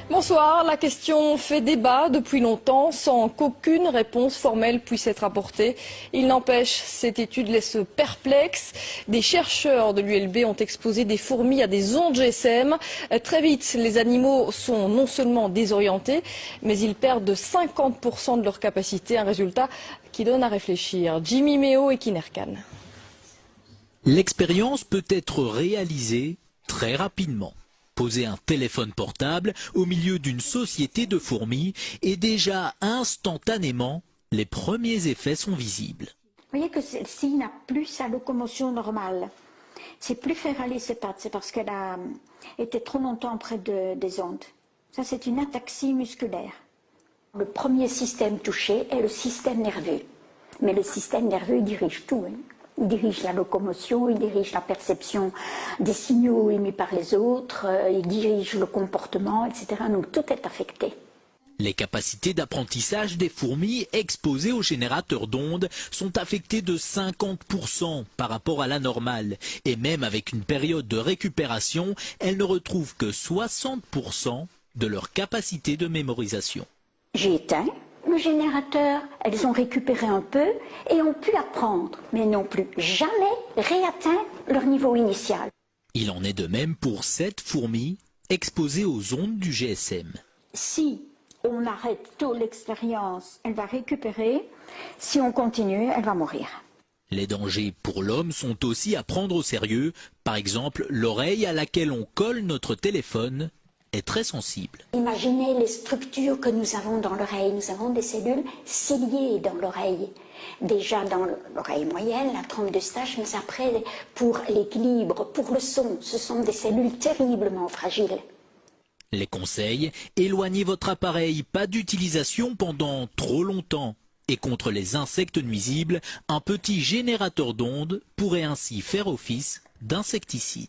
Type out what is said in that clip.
Bonsoir, la question fait débat depuis longtemps sans qu'aucune réponse formelle puisse être apportée. Il n'empêche, cette étude laisse perplexe. Des chercheurs de l'ULB ont exposé des fourmis à des ondes GSM. Très vite, les animaux sont non seulement désorientés, mais ils perdent de 50% de leur capacité, un résultat qui donne à réfléchir. Jimmy Méo et Kinerkan. L'expérience peut être réalisée très rapidement. Poser un téléphone portable au milieu d'une société de fourmis et déjà instantanément, les premiers effets sont visibles. Vous voyez que celle-ci n'a plus sa locomotion normale. C'est plus faire aller ses pattes, c'est parce qu'elle a été trop longtemps près des ondes. Ça, c'est une ataxie musculaire. Le premier système touché est le système nerveux. Mais le système nerveux, il dirige tout. Il dirige la locomotion, il dirige la perception des signaux émis par les autres, il dirige le comportement, etc. Donc tout est affecté. Les capacités d'apprentissage des fourmis exposées aux générateurs d'ondes sont affectées de 50% par rapport à la normale. Et même avec une période de récupération, elles ne retrouvent que 60% de leur capacité de mémorisation. J'ai éteint le générateur, elles ont récupéré un peu et ont pu apprendre, mais n'ont plus jamais réatteint leur niveau initial. Il en est de même pour 7 fourmis exposées aux ondes du GSM. Si on arrête tôt l'expérience, elle va récupérer. Si on continue, elle va mourir. Les dangers pour l'homme sont aussi à prendre au sérieux. Par exemple, l'oreille à laquelle on colle notre téléphone est très sensible. Imaginez les structures que nous avons dans l'oreille. Nous avons des cellules ciliées dans l'oreille. Déjà dans l'oreille moyenne, la trompe d'Eustache, mais après, pour l'équilibre, pour le son, ce sont des cellules terriblement fragiles. Les conseils, éloignez votre appareil, pas d'utilisation pendant trop longtemps. Et contre les insectes nuisibles, un petit générateur d'ondes pourrait ainsi faire office d'insecticide.